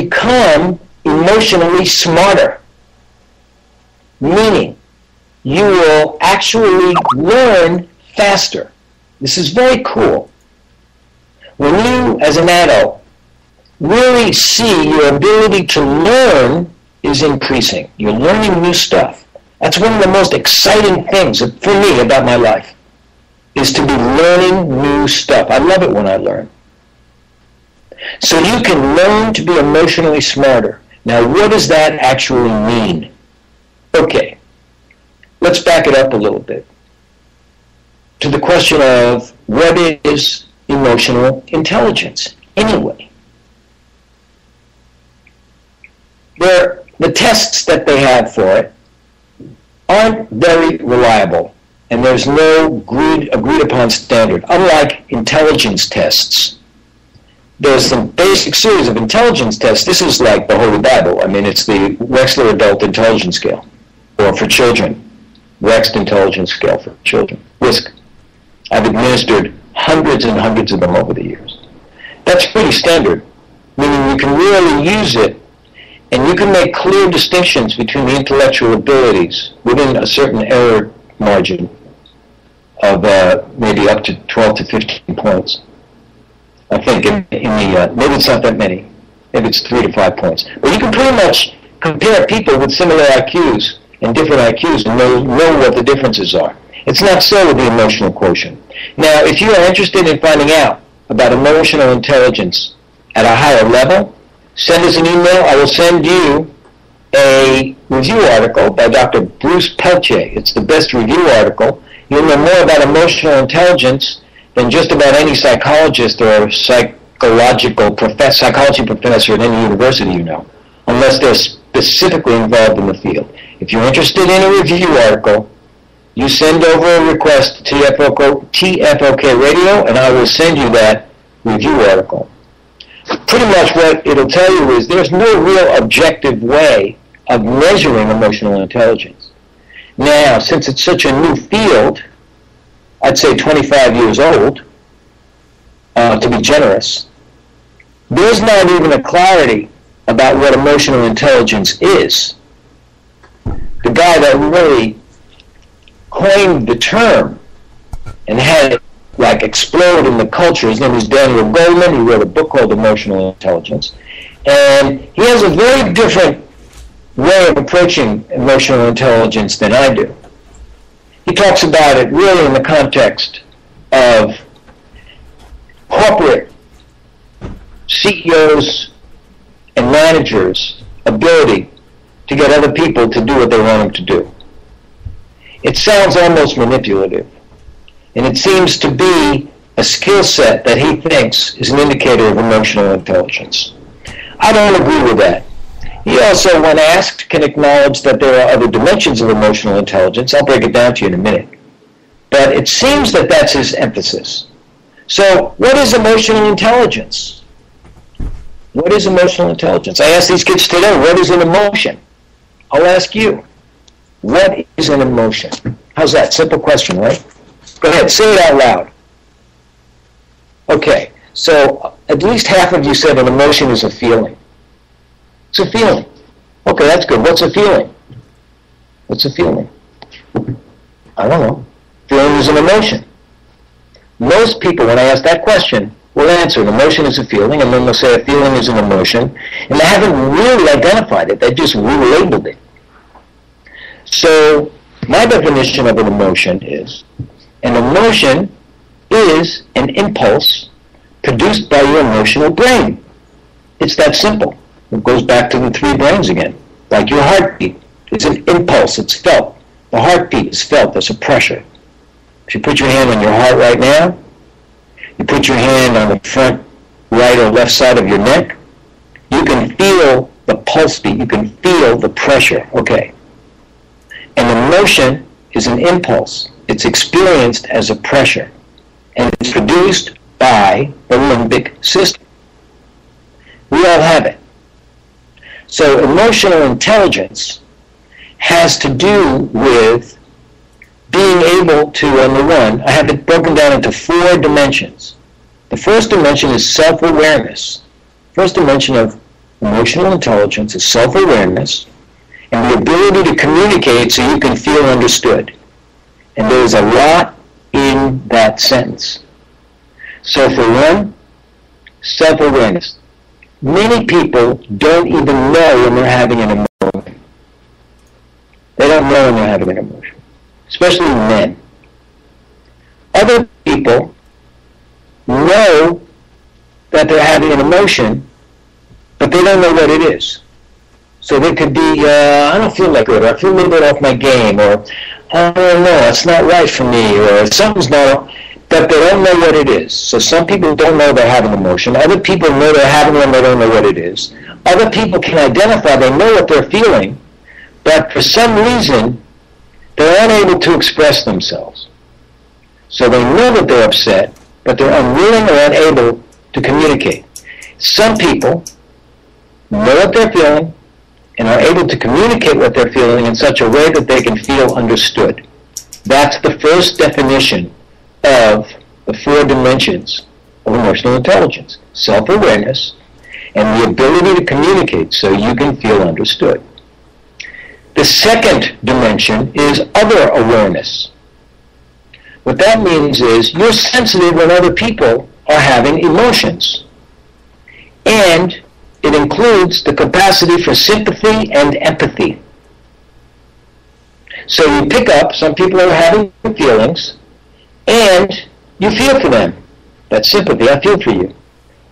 become emotionally smarter, meaning you will actually learn faster. This is very cool. When you, as an adult, really see your ability to learn is increasing, you're learning new stuff. That's one of the most exciting things for me about my life, is to be learning new stuff. I love it when I learn. So you can learn to be emotionally smarter. Now, what does that actually mean? Okay, let's back it up a little bit to the question of what is emotional intelligence anyway. The tests that they have for it aren't very reliable, and there's no agreed upon standard, unlike intelligence tests. There's some basic series of intelligence tests. This is like the Holy Bible. I mean, it's the Wechsler Adult Intelligence Scale, or for children, Wexed Intelligence Scale for children, WISC. I've administered hundreds and hundreds of them over the years. That's pretty standard, meaning you can really use it, and you can make clear distinctions between the intellectual abilities within a certain error margin of maybe up to 12 to 15 points. I think maybe it's not that many. Maybe it's 3 to 5 points. But you can pretty much compare people with similar IQs and different IQs and know what the differences are. It's not so with the emotional quotient. Now, if you are interested in finding out about emotional intelligence at a higher level, send us an email. I will send you a review article by Dr. Bruce Peltier. It's the best review article. You'll know more about emotional intelligence than just about any psychologist or psychology professor at any university you know, unless they're specifically involved in the field. If you're interested in a review article, you send over a request to TFOK Radio, and I will send you that review article. Pretty much what it'll tell you is there's no real objective way of measuring emotional intelligence. Now, since it's such a new field, I'd say 25 years old, to be generous, there's not even a clarity about what emotional intelligence is. The guy that really coined the term and had it like explode in the culture, his name is Daniel Goleman. He wrote a book called Emotional Intelligence, and he has a very different way of approaching emotional intelligence than I do. He talks about it really in the context of corporate CEOs and managers' ability to get other people to do what they want them to do. It sounds almost manipulative, and it seems to be a skill set that he thinks is an indicator of emotional intelligence. I don't agree with that. He also, when asked, can acknowledge that there are other dimensions of emotional intelligence. I'll break it down to you in a minute. But it seems that that's his emphasis. So what is emotional intelligence? What is emotional intelligence? I ask these kids today, what is an emotion? I'll ask you, what is an emotion? How's that? Simple question, right? Go ahead, say it out loud. Okay, so at least half of you said an emotion is a feeling. It's a feeling. Okay, that's good. What's a feeling? What's a feeling? I don't know. Feeling is an emotion. Most people, when I ask that question, will answer an emotion is a feeling, and then they'll say a feeling is an emotion, and they haven't really identified it. They just relabeled it. So my definition of an emotion is an impulse produced by your emotional brain. It's that simple. It goes back to the three brains again. Like your heartbeat. It's an impulse. It's felt. The heartbeat is felt. There's a pressure. If you put your hand on your heart right now, you put your hand on the front right or left side of your neck, you can feel the pulse beat. You can feel the pressure. Okay. An emotion is an impulse. It's experienced as a pressure. And it's produced by the limbic system. We all have it. So emotional intelligence has to do with being able to, number one, I have it broken down into 4 dimensions. The first dimension is self-awareness. First dimension of Emotional intelligence is self-awareness and the ability to communicate so you can feel understood. And there's a lot in that sentence. So for one, self-awareness. Many people don't even know when they're having an emotion. They don't know when they're having an emotion, especially men. Other people know that they're having an emotion, but they don't know what it is. So they could be, I don't feel like good, or I feel a little bit off my game, or I don't know, it's not right for me, or something's not, but they don't know what it is. So some people don't know they're having emotion. Other people know they're having one, they don't know what it is. Other people can identify, they know what they're feeling, but for some reason, they're unable to express themselves. So they know that they're upset, but they're unwilling or unable to communicate. Some people know what they're feeling and are able to communicate what they're feeling in such a way that they can feel understood. That's the first definition of the 4 dimensions of emotional intelligence: self-awareness and the ability to communicate so you can feel understood. The second dimension is other awareness. What that means is you're sensitive when other people are having emotions. And it includes the capacity for sympathy and empathy. So you pick up, some people are having feelings, and you feel for them. That's sympathy, I feel for you.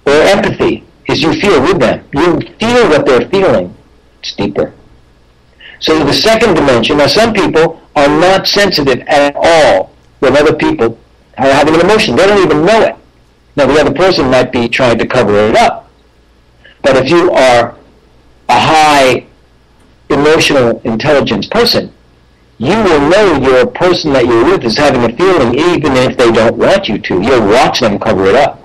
Or empathy is you feel with them. You feel what they're feeling. It's deeper. So the second dimension, now some people are not sensitive at all when other people are having an emotion. They don't even know it. Now the other person might be trying to cover it up. But if you are a high emotional intelligence person, you will know your person that you're with is having a feeling even if they don't want you to. You'll watch them cover it up.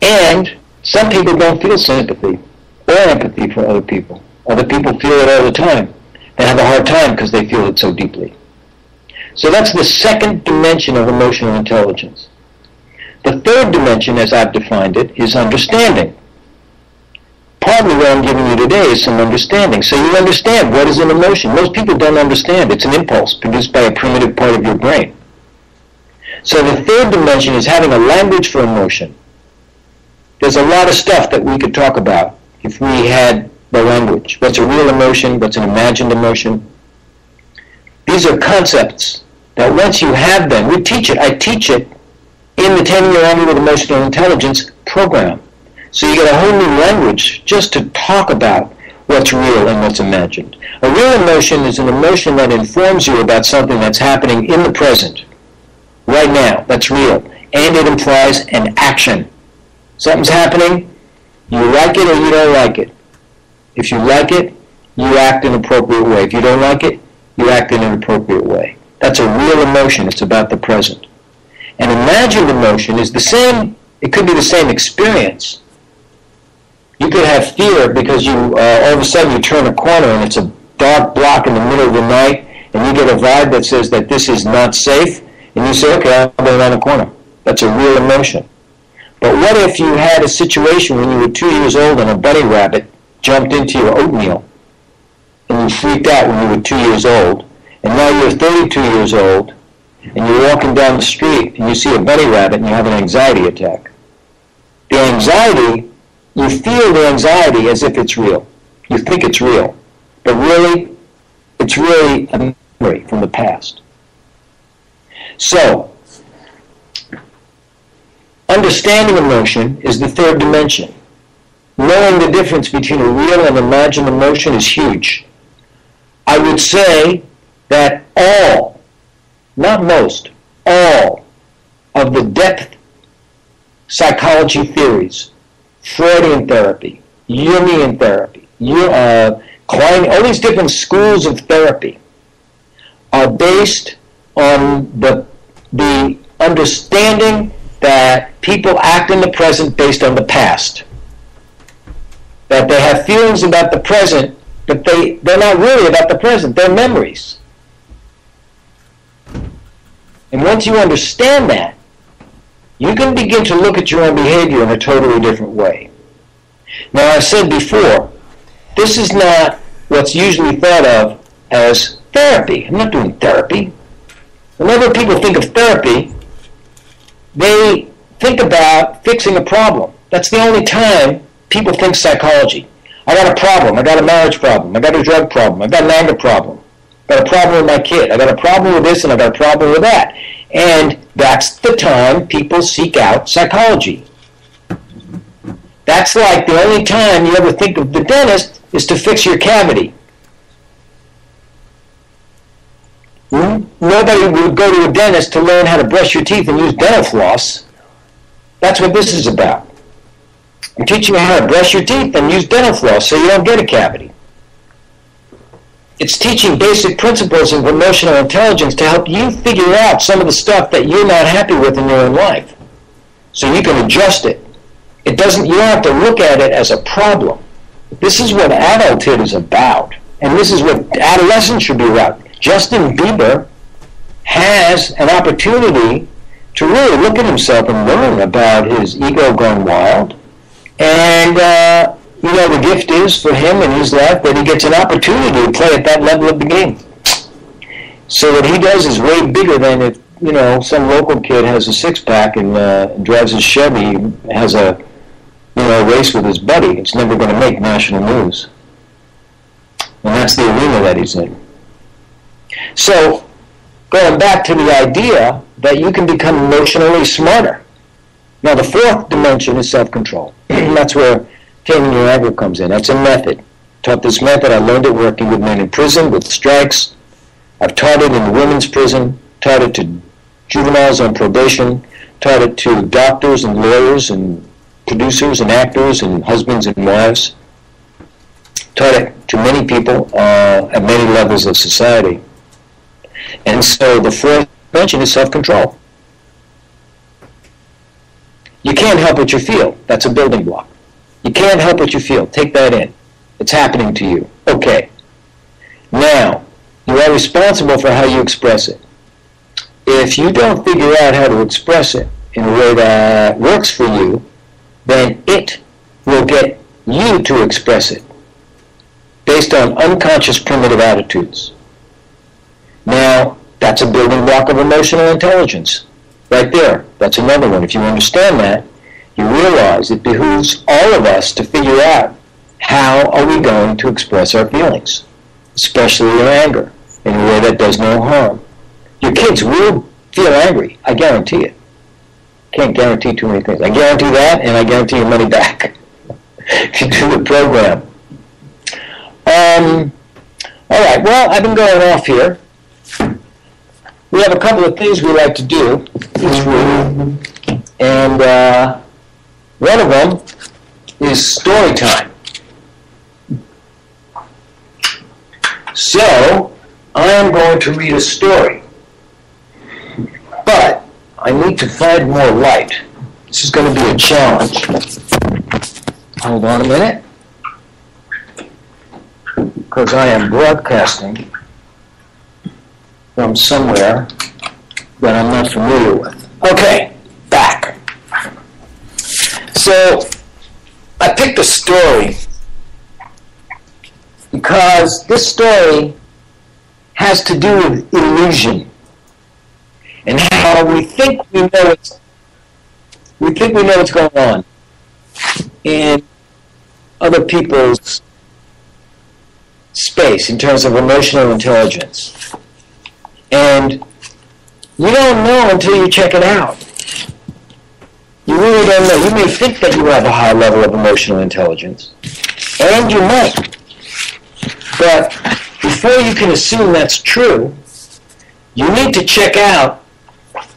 And some people don't feel sympathy or empathy for other people. Other people feel it all the time. They have a hard time because they feel it so deeply. So that's the second dimension of emotional intelligence. The third dimension, as I've defined it, is understanding. Partly what I'm giving you today is some understanding. So you understand what is an emotion. Most people don't understand. It's an impulse produced by a primitive part of your brain. So the third dimension is having a language for emotion. There's a lot of stuff that we could talk about if we had the language. What's a real emotion? What's an imagined emotion? These are concepts that once you have them, we teach it. I teach it in the 10-year Army with Emotional Intelligence program. So you get a whole new language just to talk about what's real and what's imagined. A real emotion is an emotion that informs you about something that's happening in the present, right now. That's real. And it implies an action. Something's happening, you like it or you don't like it. If you like it, you act in an appropriate way. If you don't like it, you act in an appropriate way. That's a real emotion. It's about the present. An imagined emotion is the same. It could be the same experience. You could have fear because you all of a sudden you turn a corner and it's a dark block in the middle of the night and you get a vibe that says that this is not safe and you say, okay, I'll go around the corner. That's a real emotion. But what if you had a situation when you were 2 years old and a bunny rabbit jumped into your oatmeal and you freaked out when you were 2 years old, and now you're 32 years old and you're walking down the street and you see a bunny rabbit and you have an anxiety attack. The anxiety, you feel the anxiety as if it's real. You think it's real. But really, it's really a memory from the past. So, understanding emotion is the third dimension. Knowing the difference between a real and imagined emotion is huge. I would say that all, not most, all of the depth psychology theories, Freudian therapy, Jungian therapy, Klein, all these different schools of therapy are based on the understanding that people act in the present based on the past. That they have feelings about the present, but they're not really about the present. They're memories. And once you understand that, you can begin to look at your own behavior in a totally different way. Now, I've said before, this is not what's usually thought of as therapy. I'm not doing therapy. Whenever people think of therapy, they think about fixing a problem. That's the only time people think psychology. I got a problem. I got a marriage problem. I got a drug problem. I got an anger problem. I got a problem with my kid. I got a problem with this and I got a problem with that. And that's the time people seek out psychology. That's like the only time you ever think of the dentist is to fix your cavity. Nobody would go to a dentist to learn how to brush your teeth and use dental floss. That's what this is about. I'm teaching you how to brush your teeth and use dental floss so you don't get a cavity. It's teaching basic principles of emotional intelligence to help you figure out some of the stuff that you're not happy with in your own life, so you can adjust it. You don't have to look at it as a problem. This is what adulthood is about, and this is what adolescence should be about. Justin Bieber has an opportunity to really look at himself and learn about his ego going wild. And, the gift is for him in his life that he gets an opportunity to play at that level of the game. So what he does is way bigger than if, some local kid has a six-pack and drives his Chevy, has a, race with his buddy. It's never going to make national news. And that's the arena that he's in. So, going back to the idea that you can become emotionally smarter. Now, the fourth dimension is self-control. That's where taming your anger comes in. That's a method. Taught this method. I learned it working with men in prison with strikes. I've taught it in the women's prison, taught it to juveniles on probation, taught it to doctors and lawyers and producers and actors and husbands and wives. Taught it to many people at many levels of society. And so the fourth dimension is self-control. You can't help what you feel. That's a building block. You can't help what you feel. Take that in. It's happening to you. Okay. Now, you are responsible for how you express it. If you don't figure out how to express it in a way that works for you, then it will get you to express it based on unconscious primitive attitudes. Now, that's a building block of emotional intelligence. Right there. That's another one. If you understand that, you realize it behooves all of us to figure out how are we going to express our feelings, especially our anger, in a way that does no harm. Your kids will feel angry. I guarantee it. Can't guarantee too many things. I guarantee that, and I guarantee your money back if you do the program. All right. Well, I've been going off here. We have a couple of things we like to do each week, and one of them is story time. So, I am going to read a story, but I need to find more light. This is going to be a challenge. Hold on a minute, because I am broadcasting from somewhere that I'm not familiar with. Okay, back. So, I picked a story because this story has to do with illusion and how we think we know what's going on in other people's space in terms of emotional intelligence. And you don't know until you check it out. You really don't know. You may think that you have a high level of emotional intelligence, and you might. But before you can assume that's true, you need to check out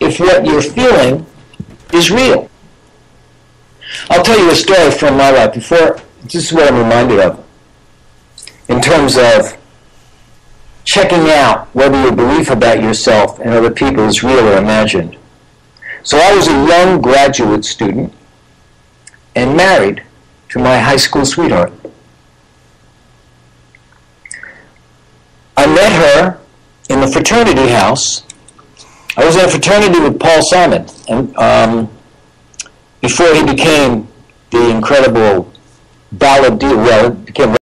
if what you're feeling is real. I'll tell you a story from my life. This is what I'm reminded of in terms of checking out whether your belief about yourself and other people is real or imagined. So I was a young graduate student and married to my high school sweetheart. I met her in the fraternity house. I was in a fraternity with Paul Simon, and before he became the incredible ballot deal. Well, it became